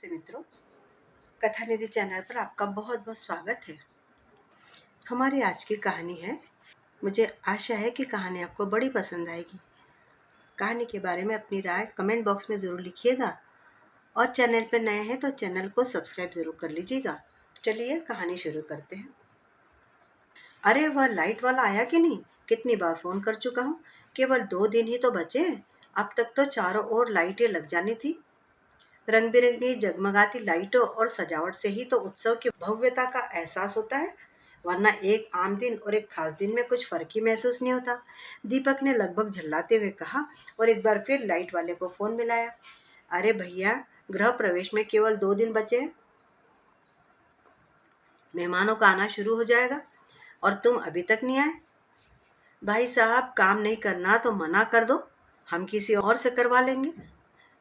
नमस्ते मित्रों, कथा निधि चैनल पर आपका बहुत बहुत स्वागत है। हमारी आज की कहानी है। मुझे आशा है कि कहानी आपको बड़ी पसंद आएगी। कहानी के बारे में अपनी राय कमेंट बॉक्स में ज़रूर लिखिएगा और चैनल पर नए हैं तो चैनल को सब्सक्राइब ज़रूर कर लीजिएगा। चलिए कहानी शुरू करते हैं। अरे वह लाइट वाला आया कि नहीं? कितनी बार फ़ोन कर चुका हूँ। केवल 2 दिन ही तो बचे हैं। अब तक तो चारों ओर लाइटें लग जानी थी। रंग बिरंगी जगमगाती लाइटों और सजावट से ही तो उत्सव की भव्यता का एहसास होता है, वरना एक आम दिन और एक खास दिन में कुछ फर्क ही महसूस नहीं होता। दीपक ने लगभग झल्लाते हुए कहा और एक बार फिर लाइट वाले को फोन मिलाया। अरे भैया, गृह प्रवेश में केवल 2 दिन बचे हैं। मेहमानों का आना शुरू हो जाएगा और तुम अभी तक नहीं आए। भाई साहब, काम नहीं करना तो मना कर दो, हम किसी और से करवा लेंगे।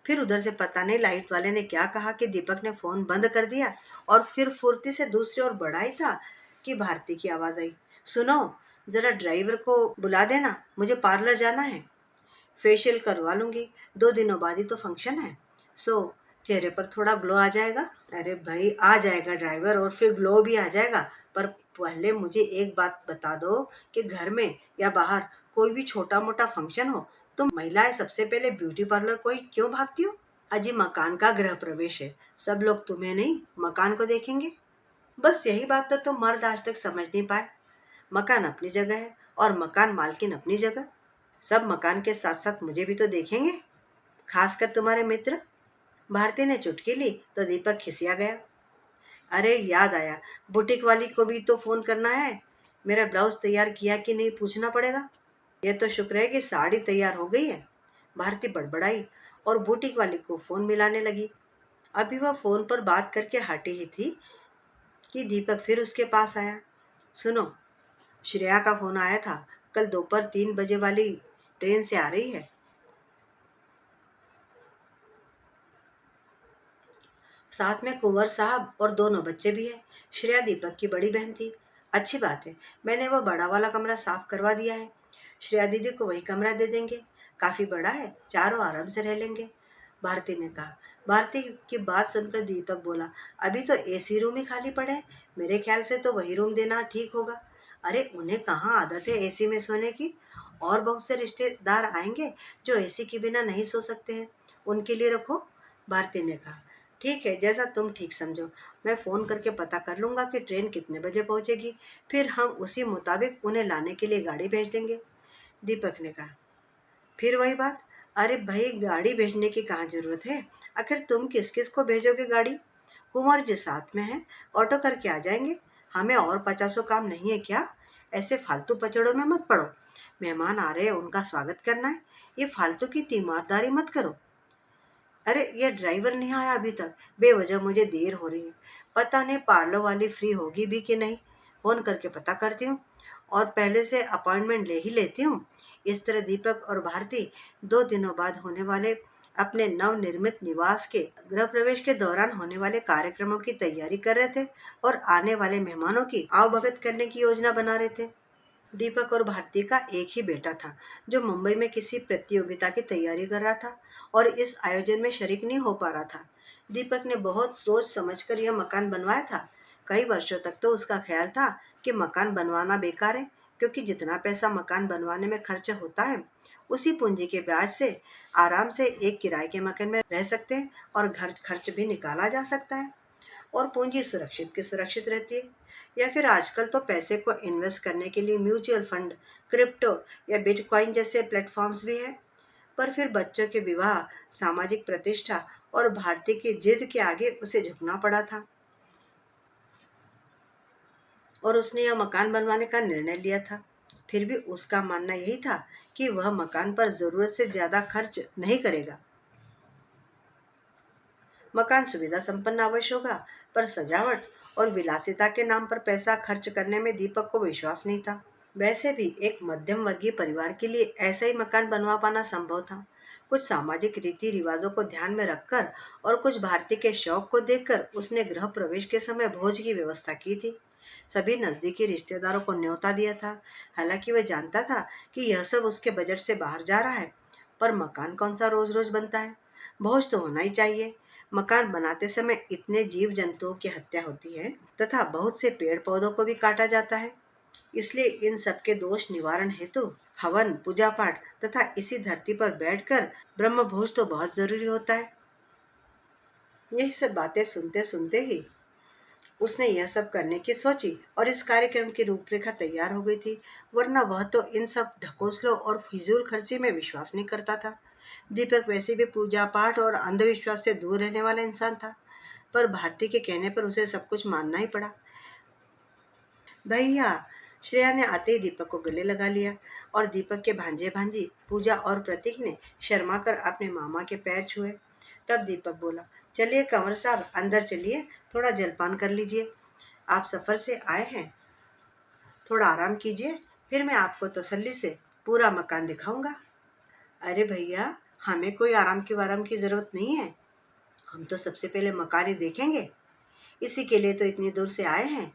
फिर उधर से पता नहीं लाइट वाले ने क्या कहा कि दीपक ने फोन बंद कर दिया और फिर फुर्ती से दूसरी ओर बढ़ा ही था कि भारती की आवाज आई। सुनो, जरा ड्राइवर को बुला देना, मुझे पार्लर जाना है। फेशियल करवा लूंगी, 2 दिनों बाद ही तो फंक्शन है, सो चेहरे पर थोड़ा ग्लो आ जाएगा। अरे भाई, आ जाएगा ड्राइवर और फिर ग्लो भी आ जाएगा, पर पहले मुझे एक बात बता दो कि घर में या बाहर कोई भी छोटा मोटा फंक्शन हो, तुम महिलाएं सबसे पहले ब्यूटी पार्लर को ही क्यों भागती हो? अजी मकान का गृह प्रवेश है, सब लोग तुम्हें नहीं मकान को देखेंगे। बस यही बात तो तुम मर्द आज तक समझ नहीं पाए। मकान अपनी जगह है और मकान मालकिन अपनी जगह। सब मकान के साथ साथ मुझे भी तो देखेंगे, खासकर तुम्हारे मित्र। भारती ने चुटकी ली तो दीपक खिसिया गया। अरे याद आया, बुटीक वाली को भी तो फोन करना है। मेरा ब्लाउज तैयार किया कि नहीं पूछना पड़ेगा। यह तो शुक्र है कि साड़ी तैयार हो गई है। भारती बड़बड़ाई और बुटीक वाली को फोन मिलाने लगी। अभी वह फोन पर बात करके हटी ही थी कि दीपक फिर उसके पास आया। सुनो, श्रेया का फोन आया था, कल दोपहर 3 बजे वाली ट्रेन से आ रही है। साथ में कुंवर साहब और दोनों बच्चे भी हैं। श्रेया दीपक की बड़ी बहन थी। अच्छी बात है, मैंने वह बड़ा वाला कमरा साफ करवा दिया है। श्रेया दीदी को वही कमरा दे देंगे, काफी बड़ा है, चारों आराम से रह लेंगे, भारती ने कहा। भारती की बात सुनकर दीपक बोला, अभी तो एसी रूम ही खाली पड़े हैं, मेरे ख्याल से तो वही रूम देना ठीक होगा। अरे उन्हें कहाँ आदत है एसी में सोने की, और बहुत से रिश्तेदार आएंगे जो एसी के बिना नहीं सो सकते हैं, उनके लिए रखो, भारती ने कहा। ठीक है, जैसा तुम ठीक समझो। मैं फ़ोन करके पता कर लूँगा कि ट्रेन कितने बजे पहुँचेगी, फिर हम उसी मुताबिक उन्हें लाने के लिए गाड़ी भेज देंगे, दीपक ने कहा। फिर वही बात, अरे भाई, गाड़ी भेजने की कहाँ ज़रूरत है? आखिर तुम किस किस को भेजोगे गाड़ी? कुंवर जी साथ में है, ऑटो करके आ जाएंगे। हमें और 50 काम नहीं है क्या? ऐसे फालतू पचड़ों में मत पड़ो। मेहमान आ रहे हैं, उनका स्वागत करना है, ये फालतू की तीमारदारी मत करो। अरे ये ड्राइवर नहीं आया अभी तक, बेवजह मुझे देर हो रही है। पता नहीं पार्लर वाली फ्री होगी भी कि नहीं, फोन करके पता करती हूँ और पहले से अपॉइंटमेंट ले ही लेती हूँ। इस तरह दीपक और भारती 2 दिनों बाद होने वाले अपने नवनिर्मित निवास के गृह प्रवेश के दौरान होने वाले कार्यक्रमों की तैयारी कर रहे थे और आने वाले मेहमानों की आवभगत करने की योजना बना रहे थे। दीपक और भारती का एक ही बेटा था जो मुंबई में किसी प्रतियोगिता की तैयारी कर रहा था और इस आयोजन में शरीक नहीं हो पा रहा था। दीपक ने बहुत सोच समझकर यह मकान बनवाया था। कई वर्षों तक तो उसका ख्याल था कि मकान बनवाना बेकार है, क्योंकि जितना पैसा मकान बनवाने में खर्च होता है उसी पूंजी के ब्याज से आराम से एक किराए के मकान में रह सकते हैं और घर खर्च भी निकाला जा सकता है और पूंजी सुरक्षित की सुरक्षित रहती है। या फिर आजकल तो पैसे को इन्वेस्ट करने के लिए म्यूचुअल फंड, क्रिप्टो या बिटकॉइन जैसे प्लेटफॉर्म्स भी हैं। पर फिर बच्चों के विवाह, सामाजिक प्रतिष्ठा और भारतीय की जिद के आगे उसे झुकना पड़ा था और उसने यह मकान बनवाने का निर्णय लिया था। फिर भी उसका मानना यही था कि वह मकान पर जरूरत से ज्यादा खर्च नहीं करेगा। मकान सुविधा संपन्न अवश्य होगा, पर सजावट और विलासिता के नाम पर पैसा खर्च करने में दीपक को विश्वास नहीं था। वैसे भी एक मध्यम वर्गीय परिवार के लिए ऐसा ही मकान बनवा पाना संभव था। कुछ सामाजिक रीति रिवाजों को ध्यान में रखकर और कुछ भारतीय के शौक को देखकर उसने गृह प्रवेश के समय भोज की व्यवस्था की थी। सभी नजदीकी रिश्तेदारों को न्योता दिया था। हालांकि वह जानता था कि यह सब उसके बजट से बाहर जा रहा है, पर मकान कौन सा रोज रोज बनता है, भोज तो होना ही चाहिए। मकान बनाते समय इतने जीव जंतुओं की हत्या होती है तथा बहुत से पेड़ पौधों को भी काटा जाता है। इसलिए इन सबके दोष निवारण हेतु हवन, पूजा पाठ तथा इसी धरती पर बैठकर ब्रह्म भोज तो बहुत जरूरी होता है। यही सब बातें सुनते सुनते ही उसने यह सब करने की सोची और इस कार्यक्रम की रूपरेखा तैयार हो गई थी, वरना वह तो इन सब ढकोसलों और फिजूल खर्ची में विश्वास नहीं करता था। दीपक वैसे भी पूजा पाठ और अंधविश्वास से दूर रहने वाला इंसान था, पर भारती के कहने पर उसे सब कुछ मानना ही पड़ा। भैया, श्रेया ने आते ही दीपक को गले लगा लिया और दीपक के भांजे भांजी पूजा और प्रतीक ने शर्मा कर अपने मामा के पैर छुए। तब दीपक बोला, चलिए कंवर साहब, अंदर चलिए, थोड़ा जलपान कर लीजिए। आप सफर से आए हैं, थोड़ा आराम कीजिए, फिर मैं आपको तसल्ली से पूरा मकान दिखाऊंगा। अरे भैया, हमें कोई आराम की वाराम की जरूरत नहीं है। हम तो सबसे पहले मकान ही देखेंगे, इसी के लिए तो इतनी दूर से आए हैं।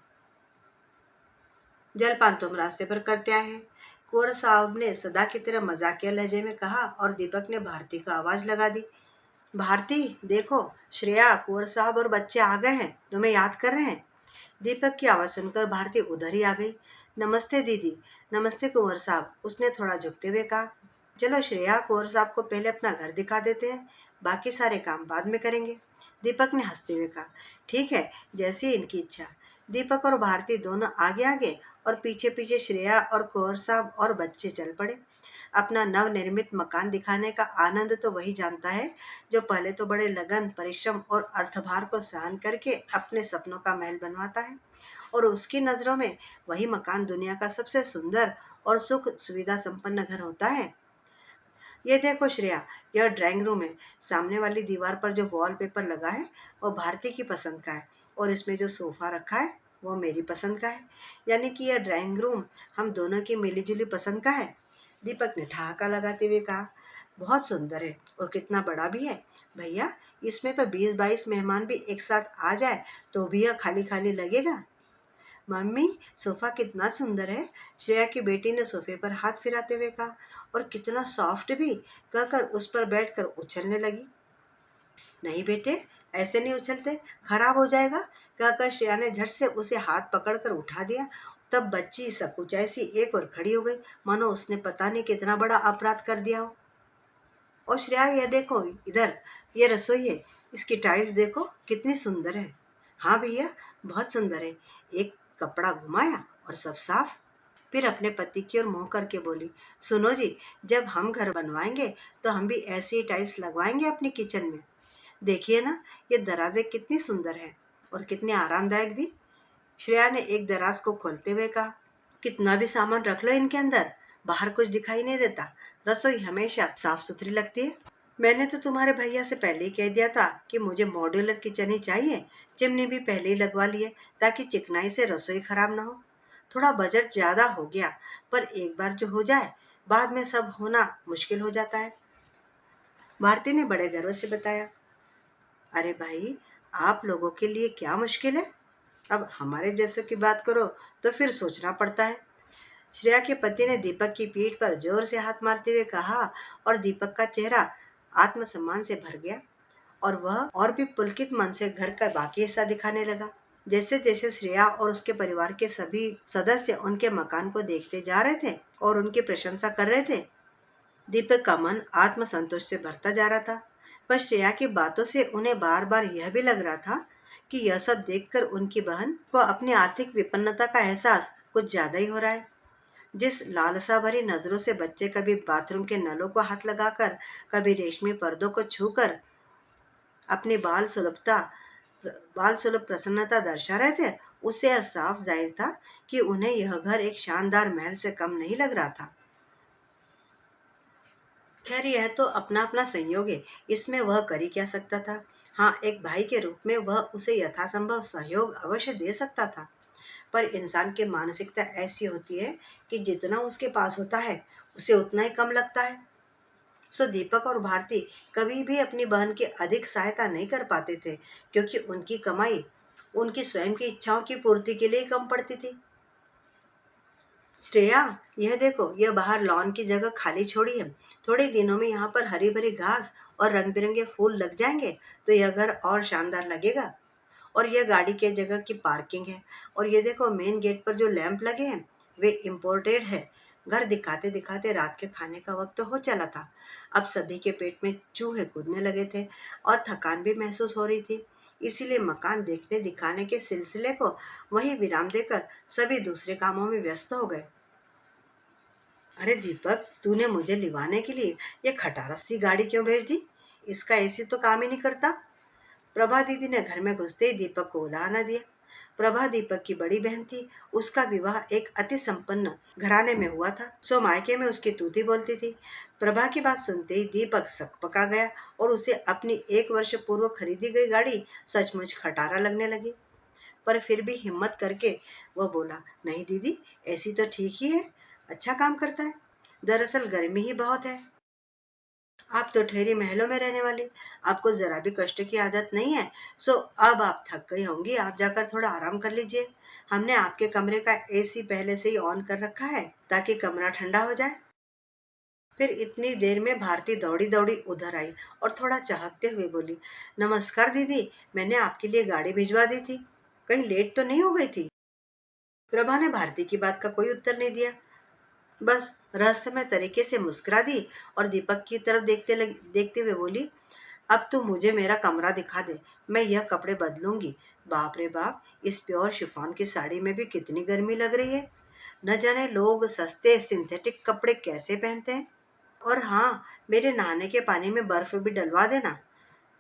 जलपान तुम रास्ते पर करते आए हैं, कुंवर साहब ने सदा की तरह मजाकिया लहजे में कहा और दीपक ने भारती का आवाज लगा दी। भारती, देखो, श्रेया, कुंवर साहब और बच्चे आ गए हैं, तुम्हें याद कर रहे हैं। दीपक की आवाज सुनकर भारती उधर ही आ गई। नमस्ते दीदी। नमस्ते कुंवर साहब, उसने थोड़ा झुकते हुए कहा। चलो श्रेया, कुंवर साहब को पहले अपना घर दिखा देते हैं, बाकी सारे काम बाद में करेंगे। दीपक ने हंसते हुए कहा, ठीक है, जैसी इनकी इच्छा। दीपक और भारती दोनों आगे आगे और पीछे पीछे श्रेया और कुंवर साहब और बच्चे चल पड़े। अपना नवनिर्मित मकान दिखाने का आनंद तो वही जानता है जो पहले तो बड़े लगन, परिश्रम और अर्थभार को सहन करके अपने सपनों का महल बनवाता है, और उसकी नजरों में वही मकान दुनिया का सबसे सुंदर और सुख सुविधा संपन्न घर होता है। ये देखो श्रेया, यह ड्राइंग रूम है। सामने वाली दीवार पर जो वॉलपेपर लगा है वो भारती की पसंद का है, और इसमें जो सोफा रखा है वो मेरी पसंद का है। यानी कि यह ड्राइंग रूम हम दोनों की मिलीजुली पसंद का है। दीपक ने ठहाका लगाते हुए कहा, बहुत सुंदर है और कितना बड़ा भी है। भैया, इसमें तो 20-22 मेहमान भी एक साथ आ जाए तो भी यह खाली खाली लगेगा। मम्मी, सोफा कितना सुंदर है, श्रेया की बेटी ने सोफे पर हाथ फिराते हुए कहा, और कितना सॉफ्ट भी, कहकर उस पर बैठकर उछलने लगी। नहीं बेटे, ऐसे नहीं उछलते, खराब हो जाएगा, कहकर श्रेया ने झट से उसे हाथ पकड़कर उठा दिया। तब बच्ची सकुचाई सी एक और खड़ी हो गई, मानो उसने पता नहीं कितना बड़ा अपराध कर दिया हो। और श्रेया, यह देखो इधर, ये रसोई है, इसकी टाइल्स देखो कितनी सुंदर है। हाँ भैया, बहुत सुंदर है। एक कपड़ा घुमाया और सब साफ। फिर अपने पति की ओर मुंह करके बोली, सुनो जी, जब हम घर बनवाएंगे तो हम भी ऐसी ही टाइल्स लगवाएंगे अपनी किचन में। देखिए ना, ये दराजे कितनी सुंदर है और कितने आरामदायक भी। श्रेया ने एक दराज को खोलते हुए कहा, कितना भी सामान रख लो इनके अंदर, बाहर कुछ दिखाई नहीं देता। रसोई हमेशा साफ सुथरी लगती है। मैंने तो तुम्हारे भैया से पहले ही कह दिया था कि मुझे मॉड्यूलर किचन ही चाहिए। चिमनी भी पहले ही लगवा लिए ताकि चिकनाई से रसोई खराब ना हो। थोड़ा बजट ज्यादा हो गया, पर एक बार जो हो जाए बाद में सब होना मुश्किल हो जाता है। भारती ने बड़े गर्व से बताया। अरे भाई, आप लोगों के लिए क्या मुश्किल है, अब हमारे जैसों की बात करो तो फिर सोचना पड़ता है। श्रेया के पति ने दीपक की पीठ पर जोर से हाथ मारते हुए कहा, और दीपक का चेहरा आत्मसम्मान से भर गया और वह और भी पुलकित मन से घर का बाकी हिस्सा दिखाने लगा। जैसे जैसे श्रेया और उसके परिवार के सभी सदस्य उनके मकान को देखते जा रहे थे और उनकी प्रशंसा कर रहे थे, दीपक का मन आत्मसंतोष से भरता जा रहा था। पर श्रेया की बातों से उन्हें बार बार यह भी लग रहा था कि यह सब देखकर उनकी बहन को अपनी आर्थिक विपन्नता का एहसास कुछ ज्यादा ही हो रहा है। जिस लालसा भरी नजरों से बच्चे कभी बाथरूम के नलों को हाथ लगाकर, कभी रेशमी पर्दों को छूकर अपनी बाल सुलभ प्रसन्नता दर्शा रहे थे, उससे यह साफ जाहिर था कि उन्हें यह घर एक शानदार महल से कम नहीं लग रहा था। खैर, यह तो अपना अपना संयोग है, इसमें वह कर ही क्या सकता था। हाँ, एक भाई के रूप में वह उसे यथासंभव सहयोग अवश्य दे सकता था, पर इंसान की मानसिकता ऐसी होती है कि जितना उसके पास होता है उसे उतना ही कम लगता है। सो दीपक और भारती कभी भी अपनी बहन की अधिक सहायता नहीं कर पाते थे, क्योंकि उनकी कमाई उनकी स्वयं की इच्छाओं की पूर्ति के लिए कम पड़ती थी। श्रेया, यह देखो, यह बाहर लॉन की जगह खाली छोड़ी है। थोड़े दिनों में यहाँ पर हरी भरी घास और रंग बिरंगे फूल लग जाएंगे तो यह घर और शानदार लगेगा। और यह गाड़ी के जगह की पार्किंग है। और ये देखो, मेन गेट पर जो लैंप लगे हैं वे इम्पोर्टेड है। घर दिखाते दिखाते रात के खाने का वक्त हो चला था। अब सभी के पेट में चूहे कूदने लगे थे और थकान भी महसूस हो रही थी। इसीलिए मकान देखने दिखाने के सिलसिले को वहीं विराम देकर सभी दूसरे कामों में व्यस्त हो गए। अरे दीपक, तूने मुझे लिवाने के लिए ये खटारा सी गाड़ी क्यों भेज दी? इसका एसी तो काम ही नहीं करता। प्रभा दीदी ने घर में घुसते ही दीपक को उलाहना दिया। प्रभा दीपक की बड़ी बहन थी। उसका विवाह एक अति संपन्न घराने में हुआ था, सो मायके में उसकी तूती बोलती थी। प्रभा की बात सुनते ही दीपक सकपका गया और उसे अपनी 1 वर्ष पूर्व खरीदी गई गाड़ी सचमुच खटारा लगने लगी। पर फिर भी हिम्मत करके वह बोला, नहीं दीदी, ऐसी तो ठीक ही है, अच्छा काम करता है। दरअसल गर्मी ही बहुत है। आप तो ठहरी महलों में रहने वाली, आपको जरा भी कष्ट की आदत नहीं है। सो अब आप थक गई होंगी, आप जाकर थोड़ा आराम कर लीजिए। हमने आपके कमरे का एसी पहले से ही ऑन कर रखा है ताकि कमरा ठंडा हो जाए। फिर इतनी देर में भारती दौड़ी दौड़ी उधर आई और थोड़ा चहकते हुए बोली, नमस्कार दीदी, मैंने आपके लिए गाड़ी भिजवा दी थी, कहीं लेट तो नहीं हो गई थी? प्रभा ने भारती की बात का कोई उत्तर नहीं दिया, बस रहस्यमय तरीके से मुस्कुरा दी और दीपक की तरफ देखते हुए बोली, अब तू मुझे मेरा कमरा दिखा दे, मैं यह कपड़े बदलूंगी। बाप रे बाप, इस प्योर शिफॉन की साड़ी में भी कितनी गर्मी लग रही है। न जाने लोग सस्ते सिंथेटिक कपड़े कैसे पहनते हैं। और हाँ, मेरे नहाने के पानी में बर्फ भी डलवा देना।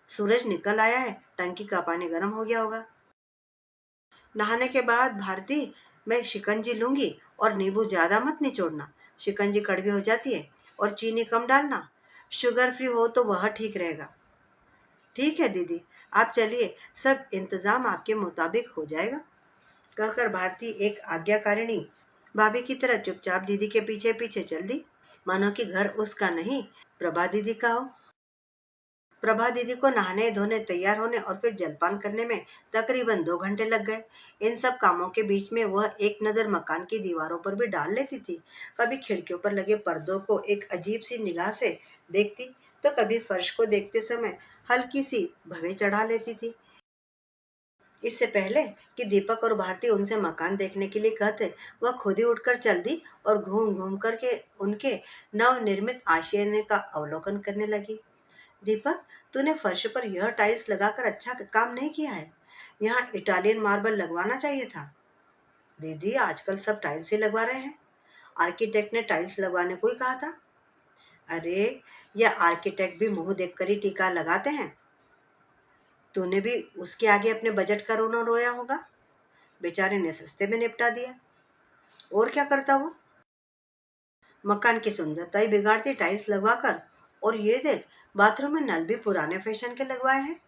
सूरज निकल आया है, टंकी का पानी गर्म हो गया होगा। नहाने के बाद भारती, मैं शिकंजी लूंगी और नींबू ज्यादा मत निचोड़ना, शिकंजी कड़वी हो जाती है। और चीनी कम डालना, शुगर फ्री हो तो वह ठीक रहेगा। ठीक है दीदी, आप चलिए, सब इंतजाम आपके मुताबिक हो जाएगा। कहकर भारती एक आज्ञाकारिणी भाभी की तरह चुपचाप दीदी के पीछे पीछे चल दी, मानो कि घर उसका नहीं, प्रभा दीदी का हो। प्रभा दीदी को नहाने धोने तैयार होने और फिर जलपान करने में तकरीबन 2 घंटे लग गए। इन सब कामों के बीच में वह एक नज़र मकान की दीवारों पर भी डाल लेती थी। कभी खिड़कियों पर लगे पर्दों को एक अजीब सी निगाह से देखती, तो कभी फर्श को देखते समय हल्की सी भवें चढ़ा लेती थी। इससे पहले कि दीपक और भारती उनसे मकान देखने के लिए कहते, वह खुद ही उठकर चल दी और घूम घूम करके उनके नवनिर्मित आशियाने का अवलोकन करने लगी। दीपक, तूने फर्श पर यह टाइल्स लगाकर अच्छा काम नहीं किया है, यहाँ इटालियन मार्बल लगवाना चाहिए था। दीदी, आजकल सब टाइल्स ही लगवा रहे हैं, आर्किटेक्ट ने टाइल्स लगवाने को ही कहा था। अरे, यह आर्किटेक्ट भी मुंह देखकर ही टीका लगाते हैं। तूने भी उसके आगे अपने बजट का रोना रोया होगा। बेचारे ने सस्ते में निपटा दिया। और क्या करता वो, मकान की सुंदरता ही बिगाड़ती टाइल्स लगवाकर। और ये देख, बाथरूम में नल भी पुराने फैशन के लगवाए हैं।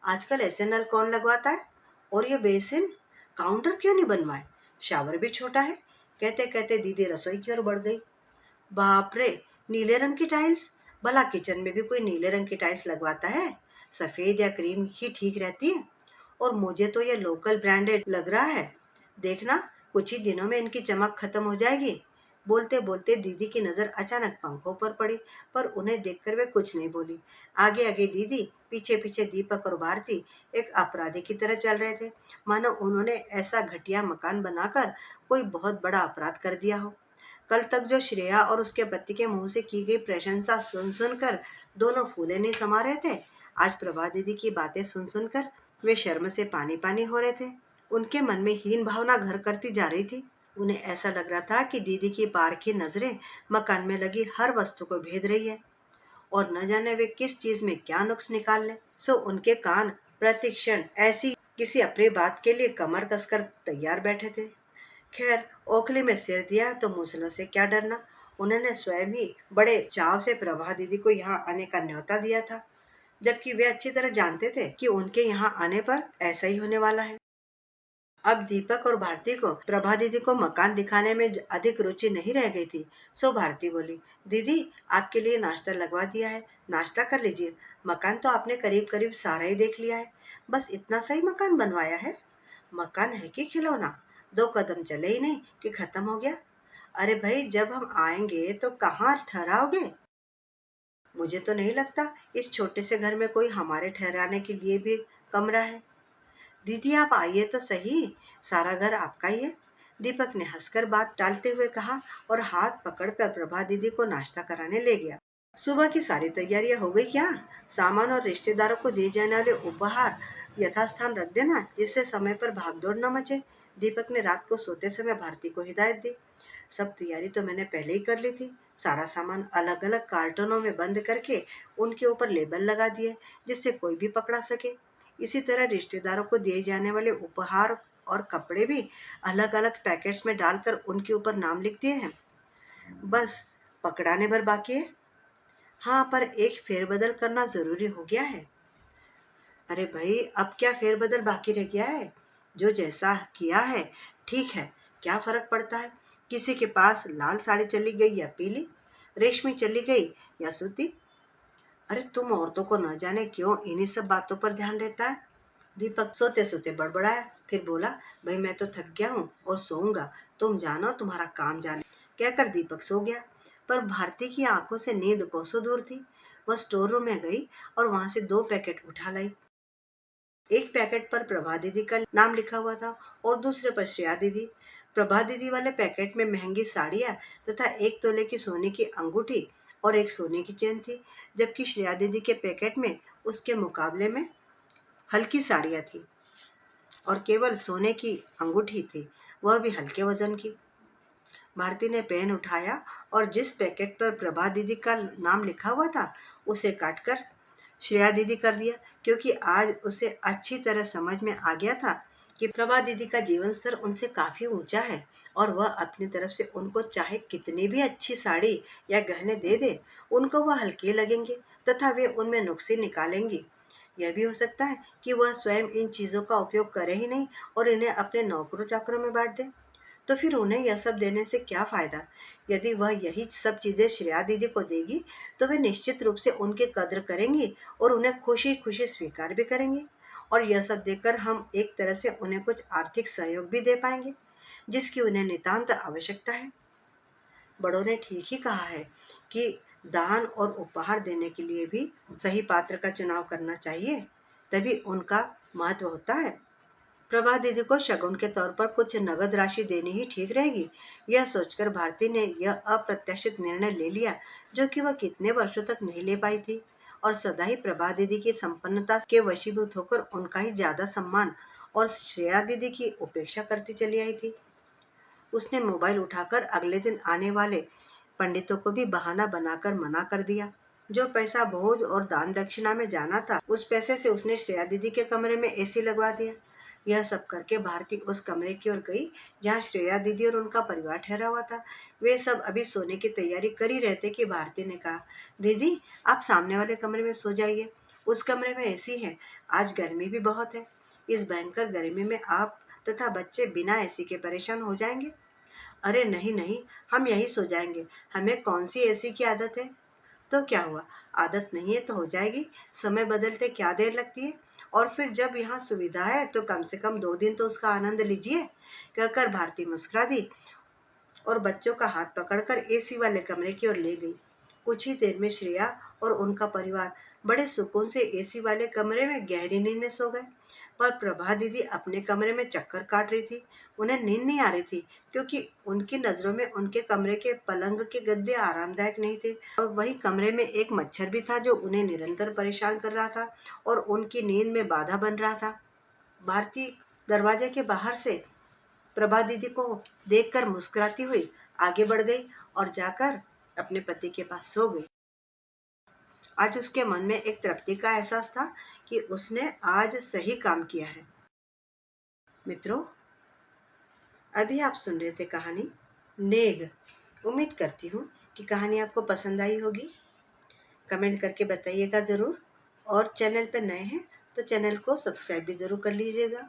आजकल ऐसे नल कौन लगवाता है? और ये बेसिन, काउंटर क्यों नहीं बनवाए? शावर भी छोटा है। कहते कहते दीदी रसोई की ओर बढ़ गई। बाप रे, नीले रंग की टाइल्स! भला किचन में भी कोई नीले रंग की टाइल्स लगवाता है? सफेद या क्रीम ही ठीक रहती है। और मुझे तो ये लोकल ब्रांडेड लग रहा है। देखना, कुछ ही दिनों में इनकी चमक खत्म हो जाएगी। बोलते बोलते दीदी की नजर अचानक पंखों पर पड़ी, पर उन्हें देखकर वे कुछ नहीं बोली। आगे आगे दीदी, पीछे पीछे दीपक और भारती एक अपराधी की तरह चल रहे थे, मानो उन्होंने ऐसा घटिया मकान बनाकर कोई बहुत बड़ा अपराध कर दिया हो। कल तक जो श्रेया और उसके पति के मुंह से की गई प्रशंसा सुन सुनकर दोनों फूले नहीं समा रहे थे, आज प्रभा दीदी की बातें सुन सुनकर वे शर्म से पानी पानी हो रहे थे। उनके मन में हीन भावना घर करती जा रही थी। उन्हें ऐसा लग रहा था कि दीदी की पारखी नजरें मकान में लगी हर वस्तु को भेद रही है और न जाने वे किस चीज में क्या नुक्स निकाल ले। सो उनके कान प्रतिक्षण ऐसी किसी अप्रिय बात के लिए कमर कसकर तैयार बैठे थे। खैर, ओखली में सिर दिया तो मुसलों से क्या डरना। उन्होंने स्वयं ही बड़े चाव से प्रभा दीदी को यहाँ आने का न्योता दिया था, जबकि वे अच्छी तरह जानते थे कि उनके यहाँ आने पर ऐसा ही होने वाला है। अब दीपक और भारती को प्रभा दीदी को मकान दिखाने में अधिक रुचि नहीं रह गई थी। सो भारती बोली, दीदी, आपके लिए नाश्ता लगवा दिया है, नाश्ता कर लीजिए। मकान तो आपने करीब करीब सारा ही देख लिया है, बस इतना सही मकान बनवाया है। मकान है कि खिलौना? 2 कदम चले ही नहीं कि खत्म हो गया। अरे भाई, जब हम आएंगे तो कहाँ ठहराओगे? मुझे तो नहीं लगता इस छोटे से घर में कोई हमारे ठहराने के लिए भी कमरा है। दीदी आप आइए तो सही, सारा घर आपका ही है। दीपक ने हंसकर बात टालते हुए कहा और हाथ पकड़कर प्रभा दीदी को नाश्ता कराने ले गया। सुबह की सारी तैयारियां हो गई क्या? सामान और रिश्तेदारों को दिए जाने वाले उपहार यथास्थान रख देना, जिससे समय पर भागदौड़ न मचे। दीपक ने रात को सोते समय भारती को हिदायत दी। सब तैयारी तो मैंने पहले ही कर ली थी। सारा सामान अलग अलग कार्टनों में बंद करके उनके ऊपर लेबल लगा दिए, जिससे कोई भी पकड़ा सके। इसी तरह रिश्तेदारों को दिए जाने वाले उपहार और कपड़े भी अलग अलग पैकेट्स में डालकर उनके ऊपर नाम लिख दिए हैं। बस पकड़ाने भर बाकी है। हाँ, पर एक फेरबदल करना जरूरी हो गया है। अरे भाई, अब क्या फेरबदल बाकी रह गया है? जो जैसा किया है ठीक है, क्या फर्क पड़ता है? किसी के पास लाल साड़ी चली गई या पीली, रेशमी चली गई या सूती। अरे तुम औरतों को न जाने क्यों इन्हीं सब बातों पर ध्यान रहता है। दीपक सोते सोते बड़बड़ाया, फिर बोला, भाई मैं तो थक गया हूँ और सोऊंगा, तुम जानो तुम्हारा काम जाने। कहकर दीपक सो गया। पर भारती की आंखों से नींद कोसों दूर थी। वह स्टोर रूम में गई और वहां से 2 पैकेट उठा लाई। एक पैकेट पर प्रभा दीदी का नाम लिखा हुआ था और दूसरे पर श्रेया दीदी। प्रभा दीदी वाले पैकेट में महंगी साड़ियाँ तथा 1 तोले की सोने की अंगूठी और एक सोने की चेन थी, जबकि श्रेया दीदी के पैकेट में उसके मुकाबले में हल्की साड़ियाँ थी और केवल सोने की अंगूठी थी, वह भी हल्के वजन की। भारती ने पेन उठाया और जिस पैकेट पर प्रभा दीदी का नाम लिखा हुआ था उसे काटकर श्रेया दीदी कर दिया, क्योंकि आज उसे अच्छी तरह समझ में आ गया था कि प्रभा दीदी का जीवन स्तर उनसे काफी ऊंचा है और वह अपनी तरफ से उनको चाहे कितनी भी अच्छी साड़ी या गहने दे दे, उनको वह हल्के लगेंगे तथा वे उनमें नुक्से निकालेंगी। यह भी हो सकता है कि वह स्वयं इन चीजों का उपयोग करे ही नहीं और इन्हें अपने नौकरों चाकरों में बांट दे। तो फिर उन्हें यह सब देने से क्या फायदा? यदि वह यही सब चीजें श्रेया दीदी को देगी तो वे निश्चित रूप से उनकी कद्र करेंगी और उन्हें खुशी खुशी स्वीकार भी करेंगी। और यह सब देकर हम एक तरह से उन्हें कुछ आर्थिक सहयोग भी दे पाएंगे, जिसकी उन्हें नितांत आवश्यकता है। बड़ों ने ठीक ही कहा है कि दान और उपहार देने के लिए भी सही पात्र का चुनाव करना चाहिए, तभी उनका महत्व होता है। प्रभा दीदी को शगुन के तौर पर कुछ नगद राशि देनी ही ठीक रहेगी। यह सोचकर भारती ने यह अप्रत्याशित निर्णय ले लिया, जो कि वह कितने वर्षों तक नहीं ले पाई थी, और सदा ही प्रभा दीदी की संपन्नता के वशीभूत होकर उनका ही ज्यादा सम्मान और श्रेया दीदी की उपेक्षा करती चली आई थी। उसने मोबाइल उठाकर अगले दिन आने वाले पंडितों को भी बहाना बनाकर मना कर दिया। जो पैसा भोज और दान दक्षिणा में जाना था, उस पैसे से उसने श्रेया दीदी के कमरे में एसी लगवा दिया। यह सब करके भारती उस कमरे की ओर गई जहाँ श्रेया दीदी और उनका परिवार ठहरा हुआ था। वे सब अभी सोने की तैयारी कर ही रहते कि भारती ने कहा, दीदी आप सामने वाले कमरे में सो जाइए, उस कमरे में एसी है। आज गर्मी भी बहुत है, इस भयंकर गर्मी में आप तथा बच्चे बिना एसी के परेशान हो जाएंगे। अरे नहीं नहीं, हम यहीं सो जाएंगे, हमें कौन सी एसी की आदत है। तो क्या हुआ, आदत नहीं है तो हो जाएगी, समय बदलते क्या देर लगती है। और फिर जब यहाँ सुविधा है तो कम से कम 2 दिन तो उसका आनंद लीजिए। कहकर भारती मुस्कुरा दी और बच्चों का हाथ पकड़कर एसी वाले कमरे की ओर ले गई। कुछ ही देर में श्रेया और उनका परिवार बड़े सुकून से एसी वाले कमरे में गहरी नींद में सो गए। पर प्रभा दीदी अपने कमरे में चक्कर काट रही थी। उन्हें नींद नहीं आ रही थी, क्योंकि उनकी नजरों में उनके कमरे के पलंग के गद्दे आरामदायक नहीं थे और वही कमरे में एक मच्छर भी था जो उन्हें निरंतर परेशान कर रहा था और उनकी नींद में बाधा बन रहा था। भारती दरवाजे के बाहर से प्रभा दीदी को देखकर मुस्कुराती हुई आगे बढ़ गई और जाकर अपने पति के पास सो गई। आज उसके मन में एक तृप्ति का एहसास था कि उसने आज सही काम किया है। मित्रों, अभी आप सुन रहे थे कहानी नेग। उम्मीद करती हूँ कि कहानी आपको पसंद आई होगी। कमेंट करके बताइएगा ज़रूर, और चैनल पर नए हैं तो चैनल को सब्सक्राइब भी ज़रूर कर लीजिएगा।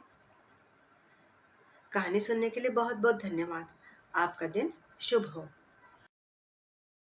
कहानी सुनने के लिए बहुत बहुत धन्यवाद। आपका दिन शुभ हो।